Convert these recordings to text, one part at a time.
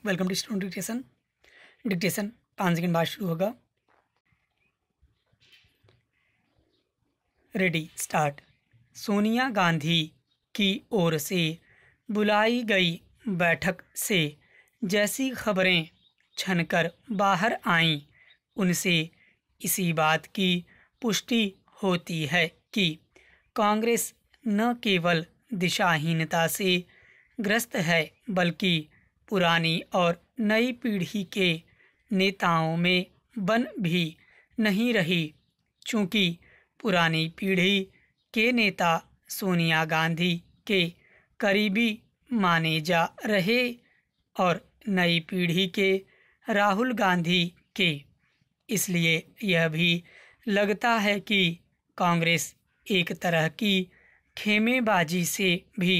Welcome to student dictation. Dictation 5 second बाद शुरू होगा। Ready start. सोनिया गांधी की ओर से बुलाई गई बैठक से जैसी खबरें छनकर बाहर आईं, उनसे इसी बात की पुष्टि होती है कि कांग्रेस न केवल दिशाहीनता से ग्रस्त है बल्कि पुरानी और नई पीढ़ी के नेताओं में बन भी नहीं रही। चूँकि पुरानी पीढ़ी के नेता सोनिया गांधी के करीबी माने जा रहे और नई पीढ़ी के राहुल गांधी के, इसलिए यह भी लगता है कि कांग्रेस एक तरह की खेमेबाजी से भी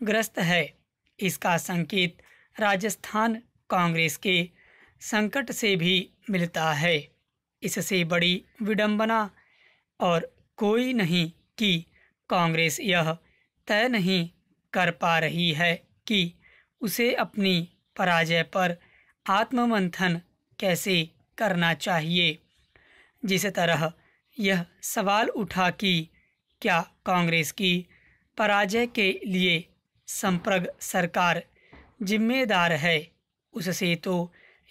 ग्रस्त है। इसका संकेत राजस्थान कांग्रेस के संकट से भी मिलता है। इससे बड़ी विडंबना और कोई नहीं कि कांग्रेस यह तय नहीं कर पा रही है कि उसे अपनी पराजय पर आत्ममंथन कैसे करना चाहिए। जिस तरह यह सवाल उठा कि क्या कांग्रेस की पराजय के लिए संप्रग सरकार जिम्मेदार है, उससे तो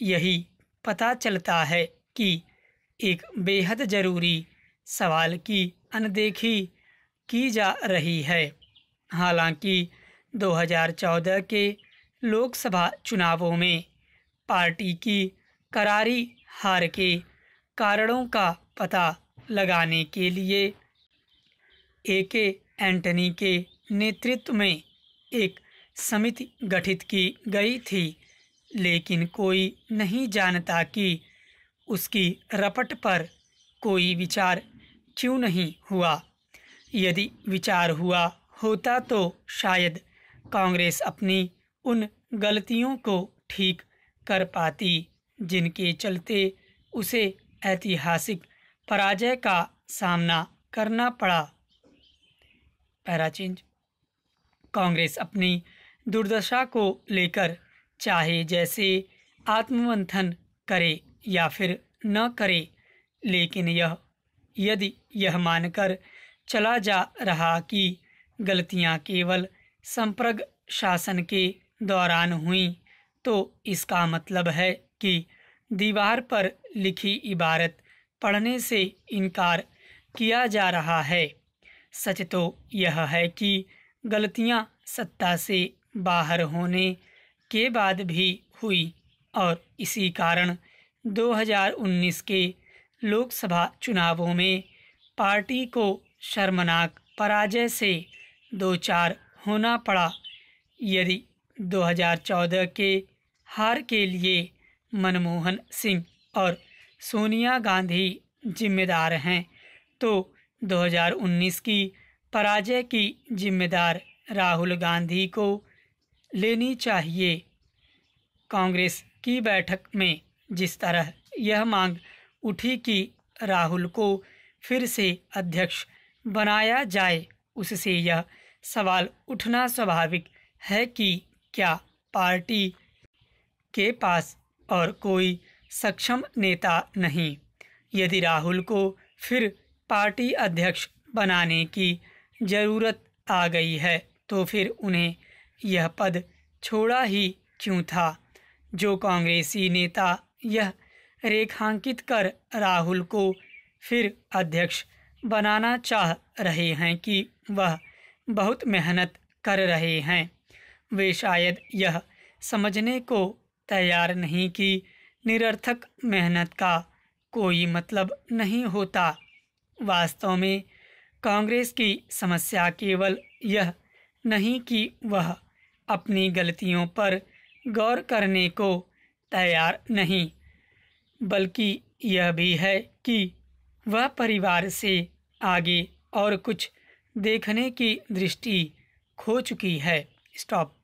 यही पता चलता है कि एक बेहद ज़रूरी सवाल की अनदेखी की जा रही है। हालांकि 2014 के लोकसभा चुनावों में पार्टी की करारी हार के कारणों का पता लगाने के लिए ए.के. एंटनी के नेतृत्व में एक समिति गठित की गई थी, लेकिन कोई नहीं जानता कि उसकी रपट पर कोई विचार क्यों नहीं हुआ। यदि विचार हुआ होता तो शायद कांग्रेस अपनी उन गलतियों को ठीक कर पाती जिनके चलते उसे ऐतिहासिक पराजय का सामना करना पड़ा। Para change. कांग्रेस अपनी दुर्दशा को लेकर चाहे जैसे आत्ममंथन करे या फिर न करे, लेकिन यदि यह मानकर चला जा रहा कि गलतियां केवल संप्रग शासन के दौरान हुईं, तो इसका मतलब है कि दीवार पर लिखी इबारत पढ़ने से इनकार किया जा रहा है। सच तो यह है कि गलतियां सत्ता से बाहर होने के बाद भी हुई और इसी कारण 2019 के लोकसभा चुनावों में पार्टी को शर्मनाक पराजय से दो चार होना पड़ा। यदि 2014 के हार के लिए मनमोहन सिंह और सोनिया गांधी जिम्मेदार हैं, तो 2019 की पराजय की जिम्मेदार राहुल गांधी को लेनी चाहिए। कांग्रेस की बैठक में जिस तरह यह मांग उठी कि राहुल को फिर से अध्यक्ष बनाया जाए, उससे यह सवाल उठना स्वाभाविक है कि क्या पार्टी के पास और कोई सक्षम नेता नहीं। यदि राहुल को फिर पार्टी अध्यक्ष बनाने की ज़रूरत आ गई है तो फिर उन्हें यह पद छोड़ा ही क्यों था। जो कांग्रेसी नेता यह रेखांकित कर राहुल को फिर अध्यक्ष बनाना चाह रहे हैं कि वह बहुत मेहनत कर रहे हैं, वे शायद यह समझने को तैयार नहीं कि निरर्थक मेहनत का कोई मतलब नहीं होता। वास्तव में कांग्रेस की समस्या केवल यह नहीं कि वह अपनी गलतियों पर गौर करने को तैयार नहीं, बल्कि यह भी है कि वह परिवार से आगे और कुछ देखने की दृष्टि खो चुकी है। स्टॉप।